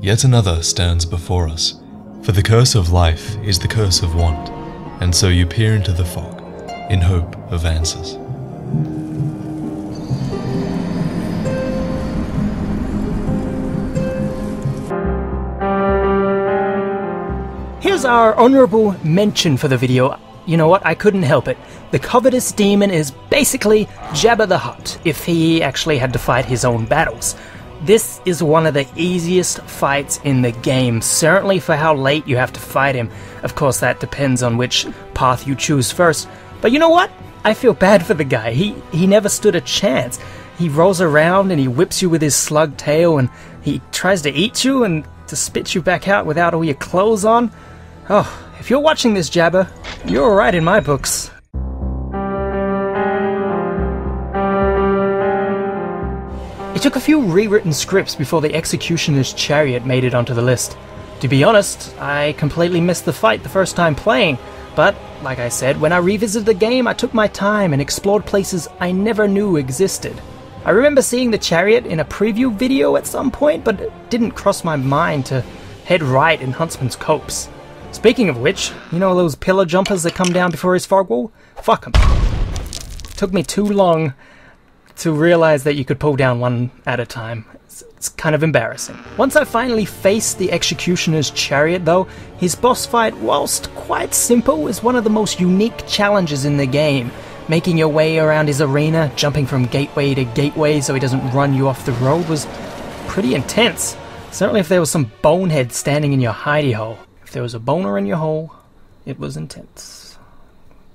yet another stands before us. For the curse of life is the curse of want, and so you peer into the fog, in hope of answers. Here's our honorable mention for the video. You know what, I couldn't help it. The covetous demon is basically Jabba the Hutt, if he actually had to fight his own battles. This is one of the easiest fights in the game, certainly for how late you have to fight him. Of course, that depends on which path you choose first. But you know what? I feel bad for the guy. He never stood a chance. He rolls around and he whips you with his slug tail, and he tries to eat you and to spit you back out without all your clothes on. Oh, if you're watching this, Jabba, you're alright in my books. It took a few rewritten scripts before the Executioner's Chariot made it onto the list. To be honest, I completely missed the fight the first time playing, but, like I said, when I revisited the game I took my time and explored places I never knew existed. I remember seeing the Chariot in a preview video at some point, but it didn't cross my mind to head right in Huntsman's Copse. Speaking of which, you know those pillar jumpers that come down before his fog wall? Fuck them. Took me too long to realize that you could pull down one at a time. It's kind of embarrassing. Once I finally faced the Executioner's Chariot though, his boss fight, whilst quite simple, is one of the most unique challenges in the game. Making your way around his arena, jumping from gateway to gateway so he doesn't run you off the road, was pretty intense. Certainly if there was some bonehead standing in your hidey hole. If there was a boner in your hole, it was intense.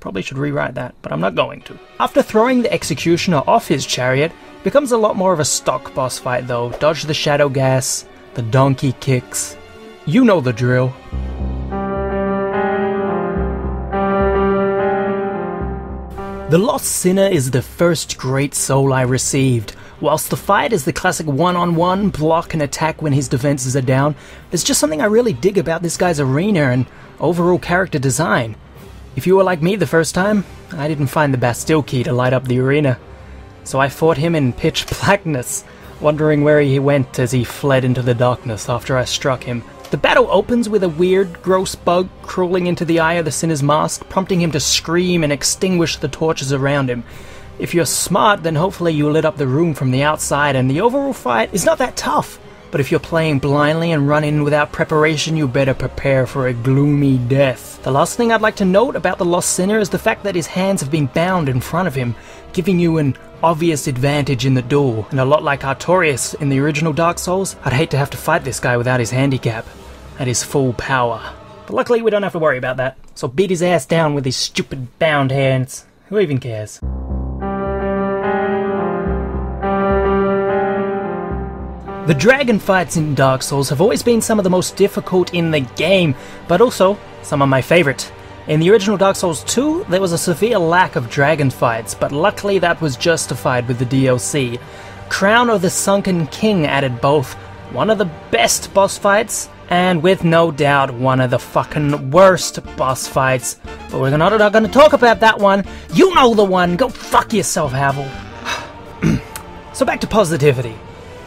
Probably should rewrite that, but I'm not going to. After throwing the Executioner off his chariot, it becomes a lot more of a stock boss fight though. Dodge the shadow gas, the donkey kicks. You know the drill. The Lost Sinner is the first great soul I received. Whilst the fight is the classic one-on-one block and attack when his defenses are down, there's just something I really dig about this guy's arena and overall character design. If you were like me the first time, I didn't find the Bastille key to light up the arena. So I fought him in pitch blackness, wondering where he went as he fled into the darkness after I struck him. The battle opens with a weird, gross bug crawling into the eye of the Sinner's mask, prompting him to scream and extinguish the torches around him. If you're smart, then hopefully you lit up the room from the outside, and the overall fight is not that tough. But if you're playing blindly and run in without preparation, you better prepare for a gloomy death. The last thing I'd like to note about the Lost Sinner is the fact that his hands have been bound in front of him, giving you an obvious advantage in the duel. And a lot like Artorias in the original Dark Souls, I'd hate to have to fight this guy without his handicap at his full power. But luckily we don't have to worry about that, so beat his ass down with his stupid bound hands. Who even cares? The dragon fights in Dark Souls have always been some of the most difficult in the game, but also some of my favourite. In the original Dark Souls 2, there was a severe lack of dragon fights, but luckily that was justified with the DLC. Crown of the Sunken King added both one of the best boss fights, and with no doubt one of the fucking worst boss fights. But we're not gonna talk about that one. You know the one! Go fuck yourself, Havel! So back to positivity.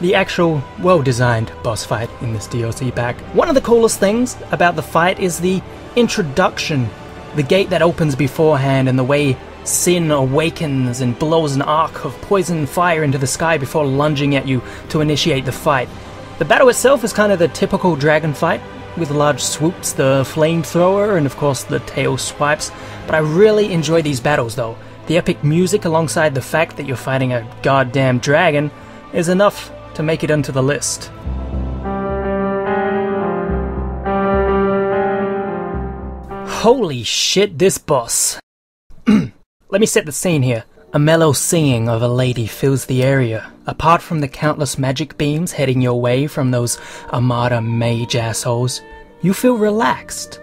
The actual, well-designed boss fight in this DLC pack. One of the coolest things about the fight is the introduction. The gate that opens beforehand and the way Sin awakens and blows an arc of poison fire into the sky before lunging at you to initiate the fight. The battle itself is kind of the typical dragon fight, with large swoops, the flamethrower, and of course the tail swipes, but I really enjoy these battles though. The epic music alongside the fact that you're fighting a goddamn dragon is enough to make it onto the list. Holy shit, this boss. Let me set the scene here. A mellow singing of a lady fills the area. Apart from the countless magic beams heading your way from those Armada mage assholes, you feel relaxed.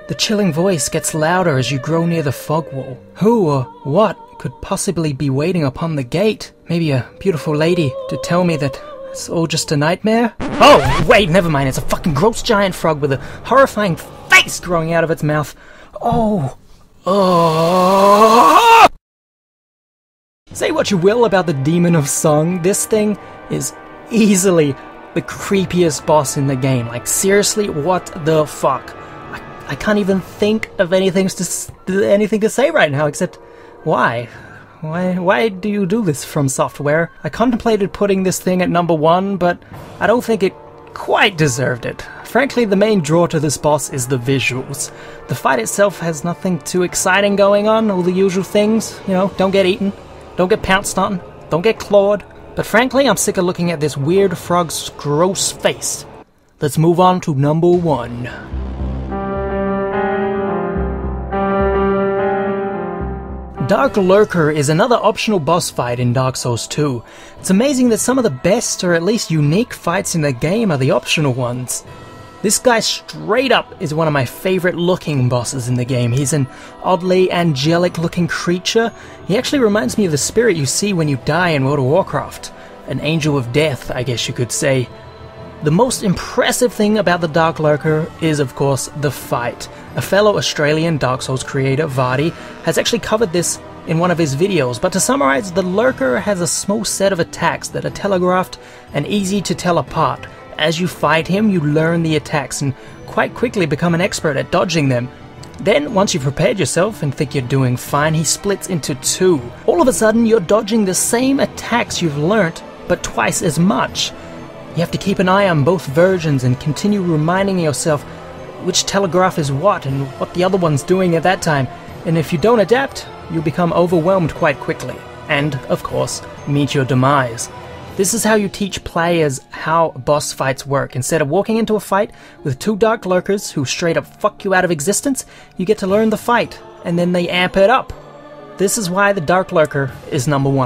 The chilling voice gets louder as you grow near the fog wall. Who or what could possibly be waiting upon the gate? Maybe a beautiful lady to tell me that it's all just a nightmare? Oh, wait, never mind. It's a fucking gross giant frog with a horrifying face growing out of its mouth. Oh. Oh. Say what you will about the Demon of Song, this thing is easily the creepiest boss in the game. Like, seriously, what the fuck? I can't even think of anything to say right now except, why? Why do you do this From Software? I contemplated putting this thing at number 1, but I don't think it quite deserved it. Frankly, the main draw to this boss is the visuals. The fight itself has nothing too exciting going on, all the usual things, you know, don't get eaten, don't get pounced on, don't get clawed. But frankly, I'm sick of looking at this weird frog's gross face. Let's move on to number 1. Dark Lurker is another optional boss fight in Dark Souls 2. It's amazing that some of the best, or at least unique, fights in the game are the optional ones. This guy straight up is one of my favorite looking bosses in the game. He's an oddly angelic looking creature. He actually reminds me of the spirit you see when you die in World of Warcraft. An angel of death, I guess you could say. The most impressive thing about the Dark Lurker is, of course, the fight. A fellow Australian Dark Souls creator, Vaati, has actually covered this in one of his videos, but to summarize, the Lurker has a small set of attacks that are telegraphed and easy to tell apart. As you fight him, you learn the attacks and quite quickly become an expert at dodging them. Then, once you've prepared yourself and think you're doing fine, he splits into 2. All of a sudden, you're dodging the same attacks you've learnt, but twice as much. You have to keep an eye on both versions and continue reminding yourself which telegraph is what and what the other one's doing at that time. And if you don't adapt, you'll become overwhelmed quite quickly. And, of course, meet your demise. This is how you teach players how boss fights work. Instead of walking into a fight with 2 Dark Lurkers who straight up fuck you out of existence, you get to learn the fight, and then they amp it up. This is why the Dark Lurker is number 1.